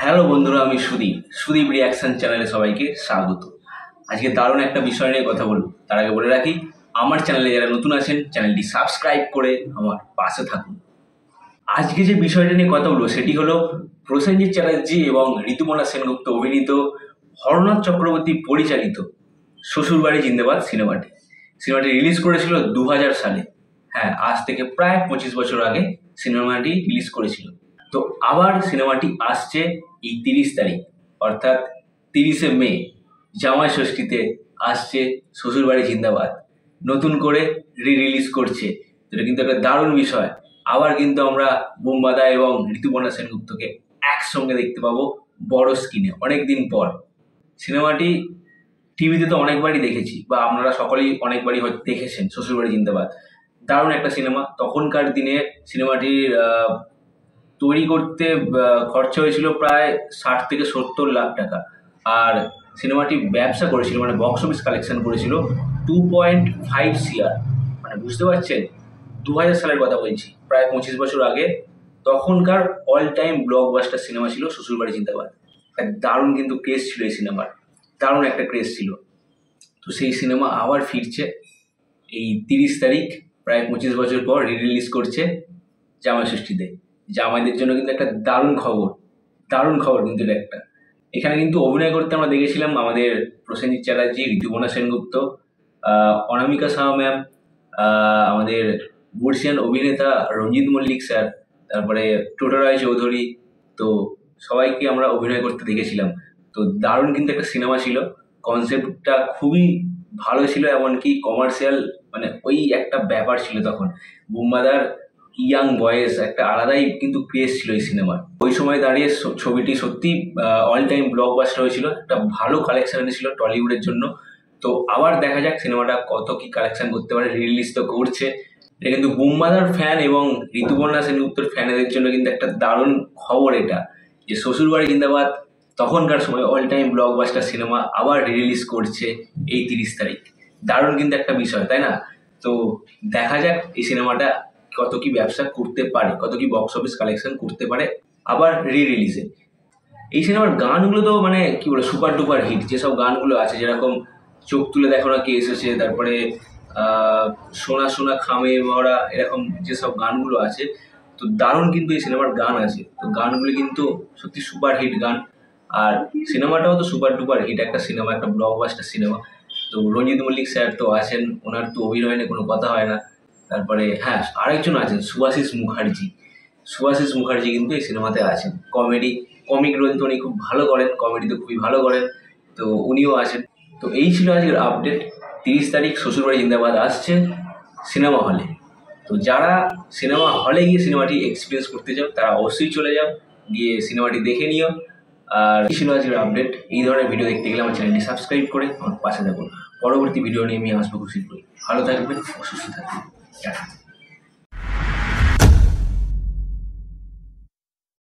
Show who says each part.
Speaker 1: Hello বন্ধুরা, আমি Sudip reaction চ্যানেলে সবাইকে স্বাগত। আজকে দারুণ একটা বিষয় নিয়ে কথা বলবো। তার আগে বলে রাখি, আমার চ্যানেলে যারা নতুন আছেন চ্যানেলটি সাবস্ক্রাইব করে আমার পাশে থাকুন। আজকে যে বিষয়টা নিয়ে কথা বলবো সেটি হলো প্রসেনজিৎ চ্যাটার্জি এবং ঋতুপর্ণা সেনগুপ্ত অভিনীত, হরনাথ চক্রবর্তী পরিচালিত শ্বশুরবাড়ি জিন্দাবাদ সিনেমাটি রিলিজ করেছিল 2000 সালে। হ্যাঁ, আজ থেকে প্রায় 25 বছর আগে সিনেমাটি রিলিজ করেছিল। তো আবার সিনেমাটি আসছে এই 30 তারিখ, অর্থাৎ 30শে মে, জামাই ষষ্ঠীতে আসছে শ্বশুরবাড়ি জিন্দাবাদ। নতুন করে রিলিজ করছে, এটা কিন্তু একটা দারুণ বিষয়। আবার কিন্তু আমরা বুম্বাদা এবং ঋতুপর্ণা সেনগুপ্তকে একসঙ্গে দেখতে পাবো বড় স্ক্রিনে অনেকদিন পর। সিনেমাটি টিভিতে তো অনেকবারই দেখেছি, বা আপনারা সকলেই অনেকবারই হয়তো দেখেছেন শ্বশুরবাড়ি জিন্দাবাদ। দারুণ একটা সিনেমা। তখনকার দিনে সিনেমাটির তৈরি করতে খরচা হয়েছিল প্রায় 60 থেকে 70 লাখ টাকা। আর সিনেমাটি ব্যবসা করেছিল, মানে বক্স অফিস কালেকশন করেছিল 2.5 CR। মানে বুঝতে পারছেন, 2000 সালের কথা বলছি, প্রায় 25 বছর আগে। তখনকার অল টাইম ব্লকবাস্টার সিনেমা ছিল শ্বশুরবাড়ি জিন্দাবাদ। দারুণ কিন্তু ক্রেজ ছিল এই সিনেমার, দারুণ একটা ক্রেজ ছিল। তো সেই সিনেমা আবার ফিরছে এই 30 তারিখ, প্রায় 25 বছর পর রিলিজ করছে জামাই ষষ্ঠীতে। জামাইদের জন্য কিন্তু একটা দারুণ খবর কিন্তু এটা একটা। এখানে কিন্তু অভিনয় করতে আমরা দেখেছিলাম আমাদের প্রসেনজিৎ চ্যাটার্জি, ঋতুপর্ণা সেনগুপ্ত, অনামিকা শাহ ম্যাম, আমাদের বর্ষিয়ান অভিনেতা রঞ্জিত মল্লিক স্যার, তারপরে টোটো রায় চৌধুরী। তো সবাইকে আমরা অভিনয় করতে দেখেছিলাম। তো দারুণ কিন্তু একটা সিনেমা ছিল, কনসেপ্টটা খুবই ভালো ছিল, এমনকি কমার্শিয়াল, মানে ওই একটা ব্যাপার ছিল তখন। বুম্বাদার ইয়াং বয়েস একটা আলাদাই কিন্তু ক্রেজ ছিল এই সিনেমার। ওই সময় দাঁড়িয়ে ছবিটি সত্যি অল টাইম ব্লকবাস্টার হয়েছিল, একটা ভালো কালেকশন এনেছিল টলিউডের জন্য। তো আবার দেখা যাক সিনেমাটা কত কি কালেকশন করতে পারে। রিলিজ তো করছে, এটা কিন্তু বুম্বাদার ফ্যান এবং ঋতুপর্ণা সেনগুপ্তর ফ্যানেদের জন্য কিন্তু একটা দারুণ খবর এটা, যে শ্বশুরবাড়ি জিন্দাবাদ তখনকার সময় অল টাইম ব্লকবাস্টার সিনেমা আবার রিলিজ করছে এই 30 তারিখ। দারুণ কিন্তু একটা বিষয়, তাই না? তো দেখা যাক এই সিনেমাটা কত কি ব্যবসা করতে পারে, কত কি বক্স অফিস কালেকশন করতে পারে আবার রিলিজে। এই সিনেমার গানগুলো তো মানে কি বলে, সুপার ডুপার হিট। যেসব গানগুলো আছে, যেরকম চোখ তুলে দেখো না কে এসেছে, তারপরে সোনা সোনা খামে মরা, এরকম যেসব গানগুলো আছে, তো দারুণ কিন্তু এই সিনেমার গান আছে। তো গানগুলো কিন্তু সত্যি সুপার হিট গান। আর সিনেমাটাও তো সুপার ডুপার হিট একটা সিনেমা, একটা ব্লকবাস্টার সিনেমা। তো রঞ্জিত মল্লিক স্যার তো আছেন, ওনার তো অভিনয় নিয়ে কোনো কথা হয় না। তারপরে হ্যাঁ, আরেকজন আছেন সুভাশিস মুখার্জি কিন্তু এই সিনেমাতে আছেন। কমিক রোল তো উনি খুব ভালো করেন, কমেডি তো খুবই ভালো করেন, তো উনিও আছেন। তো এই ছিল আজকের আপডেট। 30 তারিখ শ্বশুরবাড়ি জিন্দাবাদ আসছে সিনেমা হলে। তো যারা সিনেমা হলে গিয়ে সিনেমাটি এক্সপিরিয়েন্স করতে চাও তারা অবশ্যই চলে যাও, গিয়ে সিনেমাটি দেখে নিও। আর এই ছিল আজকের আপডেট। এই ধরনের ভিডিও দেখতে গেলে আমার চ্যানেলটি সাবস্ক্রাইব করে আমার পাশে থাকুন। পরবর্তী ভিডিও নিয়ে আমি আসবো খুব শীঘ্রই। ভালো থাকবেন, সুস্থ থাকবেন।